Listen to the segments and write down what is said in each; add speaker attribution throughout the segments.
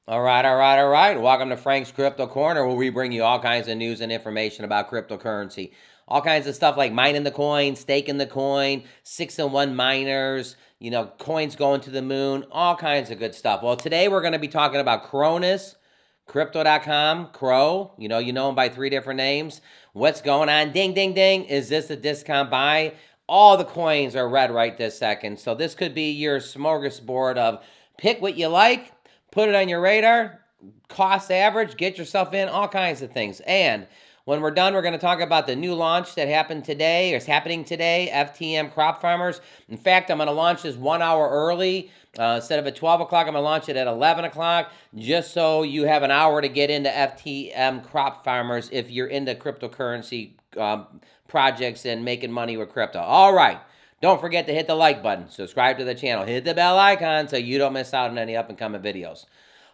Speaker 1: All right, all right, all right. Welcome to Frank's Crypto Corner, where we bring you all kinds of news and information about cryptocurrency. All kinds of stuff like mining the coin, staking the coin, 6-in-1 miners, coins going to the moon, all kinds of good stuff. Well, today we're going to be talking about Cronus, Crypto.com, CRO. You know them by three different names. What's going on? Ding, ding, ding. Is this a discount buy? All the coins are red right this second. So this could be your smorgasbord of pick what you like, put it on your radar, cost average, get yourself in, all kinds of things. And when we're done, we're going to talk about the new launch that happened today, or is happening today, FTM Crop Farmers. In fact, I'm going to launch this 1 hour early. Instead of at 12 o'clock, I'm going to launch it at 11 o'clock, just so you have an hour to get into FTM Crop Farmers if you're into cryptocurrency projects and making money with crypto. All right. Don't forget to hit the like button, subscribe to the channel, hit the bell icon so you don't miss out on any up-and-coming videos.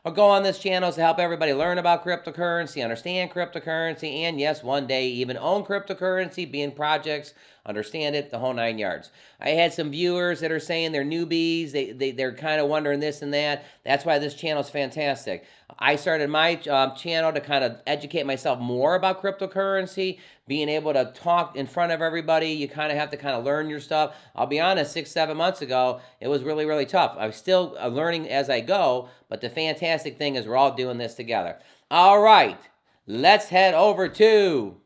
Speaker 1: Our goal on this channel is to help everybody learn about cryptocurrency, understand cryptocurrency, and yes, one day even own cryptocurrency, be in projects, understand it, the whole 9 yards. I had some viewers that are saying they're newbies, they're kind of wondering this and that. That's why this channel is fantastic. I started my channel to kind of educate myself more about cryptocurrency, being able to talk in front of everybody. You kind of have to kind of learn your stuff. I'll be honest, 6-7 months ago, it was really, really tough. I'm still learning as I go, but the fantastic thing is we're all doing this together. All right, let's head over to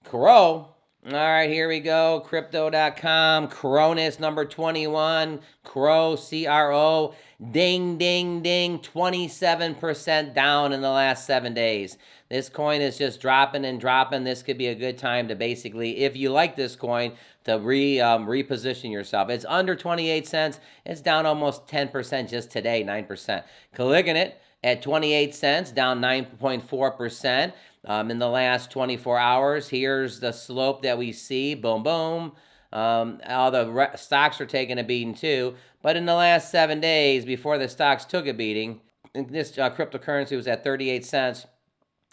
Speaker 1: CRO. All right, here we go. Crypto.com, Cronus number 21, CRO, CRO. Ding, ding, ding, 27% down in the last 7 days. This coin is just dropping and dropping. This could be a good time to basically, if you like this coin, to reposition yourself. It's under 28 cents. It's down almost 10% just today, 9%. Clicking it at 28 cents, down 9.4%. In the last 24 hours. Here's the slope that we see. Boom, boom. All the stocks are taking a beating too. But in the last 7 days, before the stocks took a beating, this cryptocurrency was at 38 cents.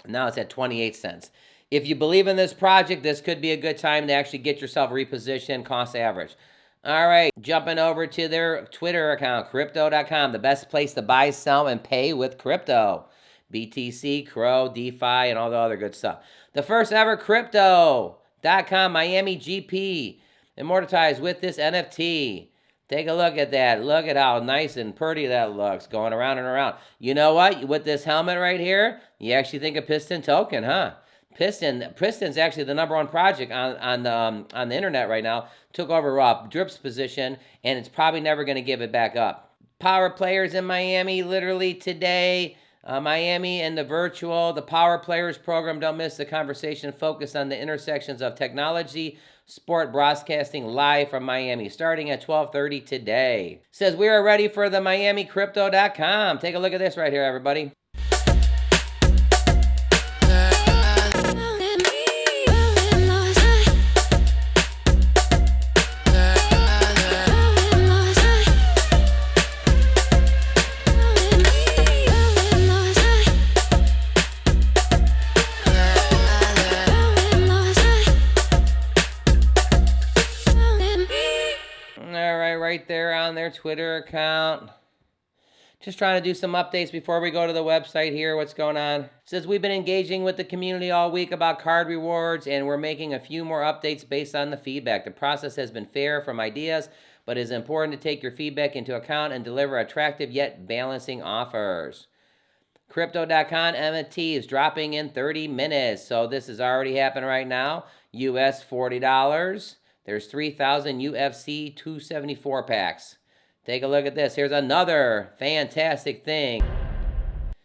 Speaker 1: Now it's at 28 cents. If you believe in this project, this could be a good time to actually get yourself repositioned, cost average. All right, jumping over to their Twitter account, crypto.com, the best place to buy, sell, and pay with crypto. BTC, CRO, DeFi, and all the other good stuff. The first ever crypto.com Miami GP, immortalized with this NFT. Take a look at that. Look at how nice and pretty that looks, going around and around. You know what? With this helmet right here, you actually think of Piston token, huh? Piston's actually the #1 project on the internet right now. Took over Drip's position, and it's probably never going to give it back up. Power players in Miami literally today. Miami and the Power Players program. Don't miss the conversation focused on the intersections of technology, sport broadcasting live from Miami, starting at 12:30 today. Says we are ready for the MiamiCrypto.com. Take a look at this right here, everybody. Right there on their Twitter account. Just trying to do some updates before we go to the website here. What's going on? It says we've been engaging with the community all week about card rewards, and we're making a few more updates based on the feedback. The process has been fair from ideas, but it is important to take your feedback into account and deliver attractive yet balancing offers. Crypto.com MT is dropping in 30 minutes. So this is already happening right now. US $40. There's 3,000 UFC 274 packs. Take a look at this. Here's another fantastic thing.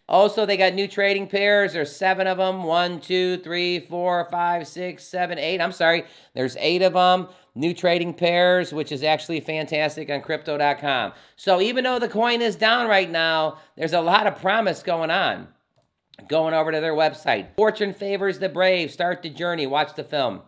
Speaker 1: Also, they got new trading pairs. There's 7 of them. 1, 2, 3, 4, 5, 6, 7, 8. I'm sorry. There's 8 of them. New trading pairs, which is actually fantastic on Crypto.com. So even though the coin is down right now, there's a lot of promise going on. Going over to their website. Fortune favors the brave. Start the journey. Watch the film.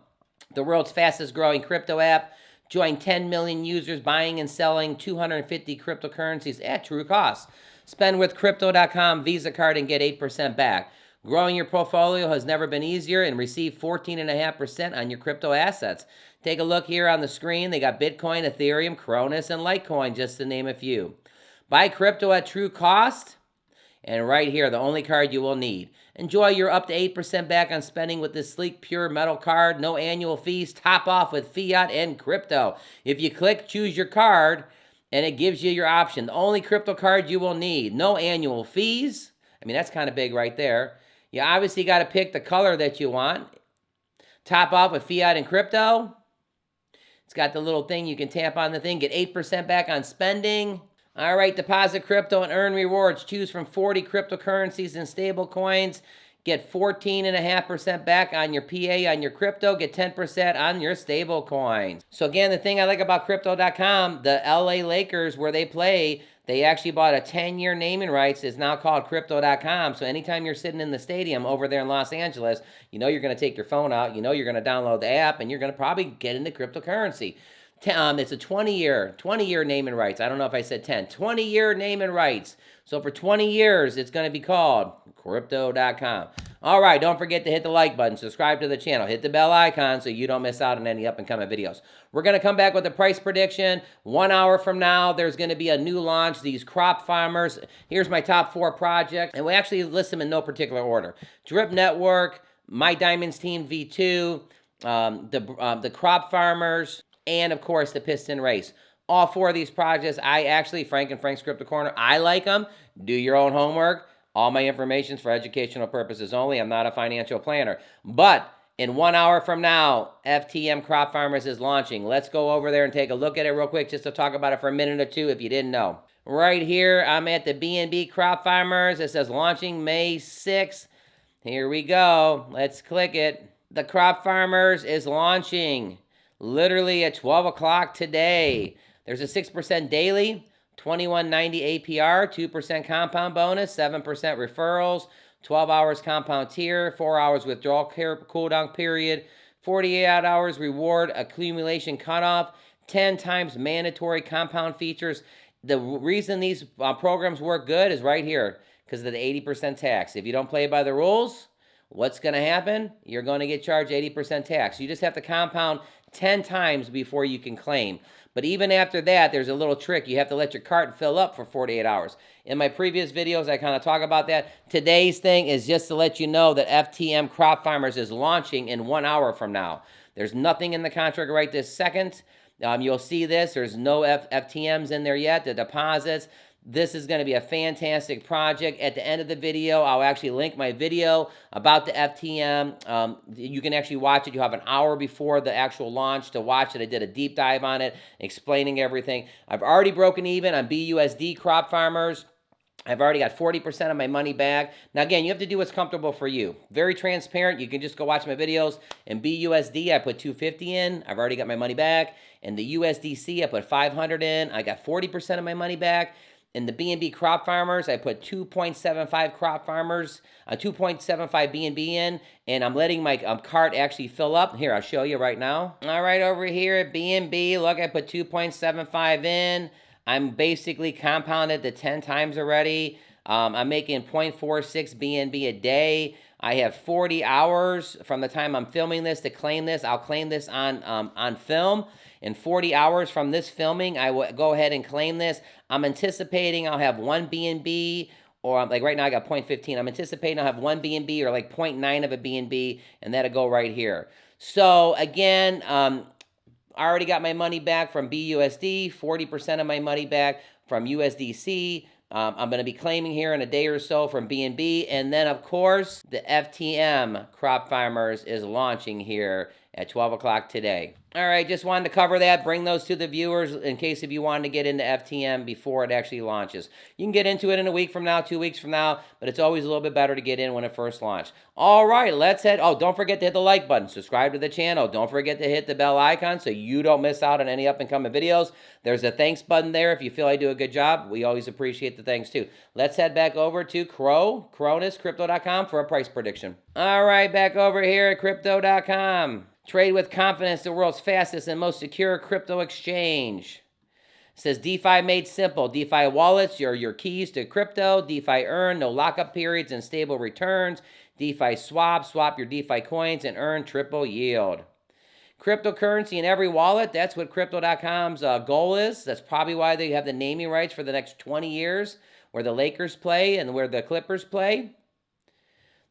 Speaker 1: The world's fastest growing crypto app. Join 10 million users buying and selling 250 cryptocurrencies at true cost. Spend with Crypto.com Visa card and get 8% back. Growing your portfolio has never been easier and receive 14.5% on your crypto assets. Take a look here on the screen. They got Bitcoin, Ethereum, Cronus, and Litecoin, just to name a few. Buy crypto at true cost. And right here, the only card you will need. Enjoy your up to 8% back on spending with this sleek, pure metal card. No annual fees. Top off with fiat and crypto. If you click choose your card, and it gives you your option. The only crypto card you will need. No annual fees. I mean, that's kind of big right there. You obviously got to pick the color that you want. Top off with fiat and crypto. It's got the little thing. You can tap on the thing. Get 8% back on spending. All right, deposit crypto and earn rewards. Choose from 40 cryptocurrencies and stable coins. Get 14.5% back on your PA on your crypto. Get 10% on your stable coins. So again, the thing I like about crypto.com, the LA Lakers where they play, they actually bought a 10-year naming rights. It's now called crypto.com. So anytime you're sitting in the stadium over there in Los Angeles, you know you're going to take your phone out, you know you're going to download the app, and you're going to probably get into cryptocurrency. It's a 20-year naming rights. I don't know if I said 10. 20-year naming rights. So for 20 years, it's going to be called crypto.com. All right, don't forget to hit the like button, subscribe to the channel, hit the bell icon so you don't miss out on any up-and-coming videos. We're going to come back with a price prediction. 1 hour from now, there's going to be a new launch, these crop farmers. Here's my top 4 projects, and we actually list them in no particular order. Drip Network, My Diamonds Team V2, the crop farmers, and of course the piston race. All 4 of these projects, I actually, Frank and Frank's Crypto Corner, I like them. Do your own homework. All my information is for educational purposes only. I'm not a financial planner. But in 1 hour from now, FTM Crop Farmers is launching. Let's go over there and take a look at it real quick just to talk about it for a minute or two if you didn't know. Right here, I'm at the BNB Crop Farmers. It says launching May 6th. Here we go. Let's click it. The Crop Farmers is launching literally at 12 o'clock today. There's a 6% daily, 21.90 APR, 2% compound bonus, 7% referrals, 12 hours compound tier, 4 hours withdrawal cooldown period, 48 hours reward accumulation cutoff, 10 times mandatory compound features. The reason these programs work good is right here because of the 80% tax. If you don't play by the rules, what's going to happen? You're going to get charged 80% tax. You just have to compound 10 times before you can claim. But even after that, there's a little trick. You have to let your cart fill up for 48 hours. In my previous videos, I kind of talk about that. Today's thing is just to let you know that FTM Crop Farmers is launching in 1 hour from now. There's nothing in the contract right this second. You'll see this. There's no FTMs in there yet, the deposits. This is going to be a fantastic project. At the end of the video, I'll actually link my video about the FTM. You can actually watch it. You have an hour before the actual launch to watch it. I did a deep dive on it, explaining everything. I've already broken even on BUSD Crop Farmers. I've already got 40% of my money back. Now, again, you have to do what's comfortable for you. Very transparent. You can just go watch my videos. In BUSD, I put 250 in. I've already got my money back. In the USDC, I put 500 in. I got 40% of my money back. In the BNB Crop Farmers, I put 2.75 Crop Farmers, 2.75 BNB in, and I'm letting my cart actually fill up. Here, I'll show you right now. All right, over here at BNB, look, I put 2.75 in. I'm basically compounded to 10 times already. I'm making 0.46 BNB a day. I have 40 hours from the time I'm filming this to claim this. I'll claim this on film. In 40 hours from this filming, I will go ahead and claim this. I'm anticipating I'll have 1 BNB, or like right now I got 0.15. I'm anticipating I'll have 1 BNB or like 0.9 of a BNB, and that'll go right here. So again, I already got my money back from BUSD, 40% of my money back from USDC. I'm going to be claiming here in a day or so from BNB. And then, of course, the FTM Crop Farmers is launching here at 12 o'clock today. All right, just wanted to cover that, bring those to the viewers in case if you wanted to get into FTM before it actually launches. You can get into it in a week from now, 2 weeks from now, but it's always a little bit better to get in when it first launched. All right, let's head. Oh, don't forget to hit the like button, subscribe to the channel. Don't forget to hit the bell icon so you don't miss out on any up-and-coming videos. There's a thanks button there if you feel I do a good job. We always appreciate the thanks too. Let's head back over to crypto.com for a price prediction. All right, back over here at crypto.com. Trade with confidence, the world's fastest and most secure crypto exchange. It says DeFi made simple. DeFi wallets, your keys to crypto. DeFi earn, no lockup periods and stable returns. DeFi swap your DeFi coins and earn triple yield. Cryptocurrency in every wallet, that's what crypto.com's goal is. That's probably why they have the naming rights for the next 20 years. where the Lakers play and where the Clippers play.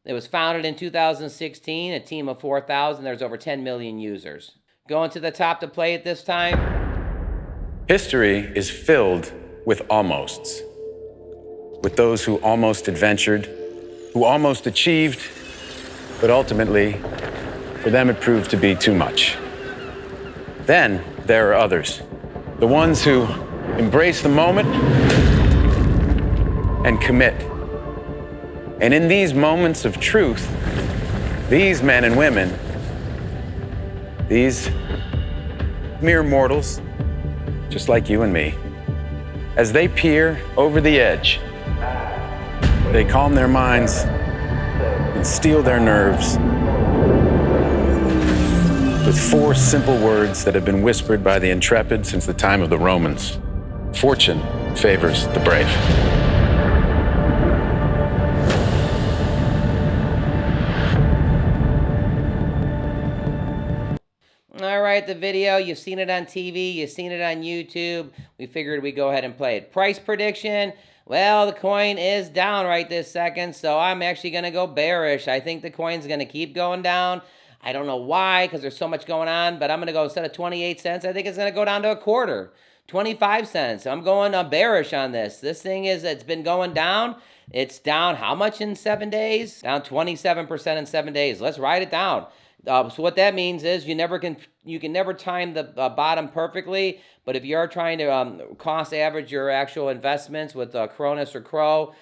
Speaker 1: It was founded in 2016, a team of 4,000. There's over 10 million users. Going to the top to play at this time.
Speaker 2: History is filled with almosts, with those who almost adventured, who almost achieved, but ultimately, for them it proved to be too much. Then there are others, the ones who embrace the moment and commit. And in these moments of truth, these men and women, these mere mortals, just like you and me, as they peer over the edge, they calm their minds and steel their nerves with 4 simple words that have been whispered by the intrepid since the time of the Romans. Fortune favors the brave.
Speaker 1: All right, the video, you've seen it on TV, you've seen it on YouTube. We figured we'd go ahead and play it. Price prediction, well, the coin is down right this second, so I'm actually going to go bearish. I think the coin's going to keep going down. I don't know why, because there's so much going on, but I'm going to go, instead of 28 cents, I think it's going to go down to a quarter, 25 cents. I'm going bearish on this. This thing it's been going down. It's down how much in 7 days? Down 27% in 7 days. Let's ride it down. So what that means is you can never time the bottom perfectly, but if you're trying to cost average your actual investments with Cronus or CRO,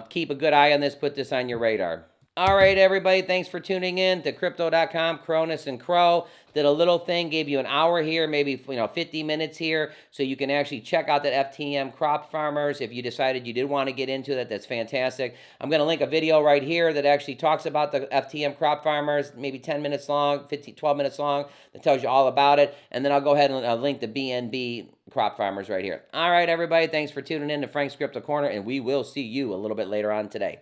Speaker 1: keep a good eye on this, put this on your radar. All right, everybody, thanks for tuning in to crypto.com. Cronus and CRO did a little thing, gave you an hour here, maybe 50 minutes here, so you can actually check out that FTM Crops Farmers. If you decided you did want to get into that, that's fantastic. I'm going to link a video right here that actually talks about the FTM Crop Farmers, maybe 10 minutes long, 12 minutes long, that tells you all about it. And then I'll go ahead and link the BNB Crop Farmers right here. All right, everybody, thanks for tuning in to Frank's Crypto Corner, and we will see you a little bit later on today.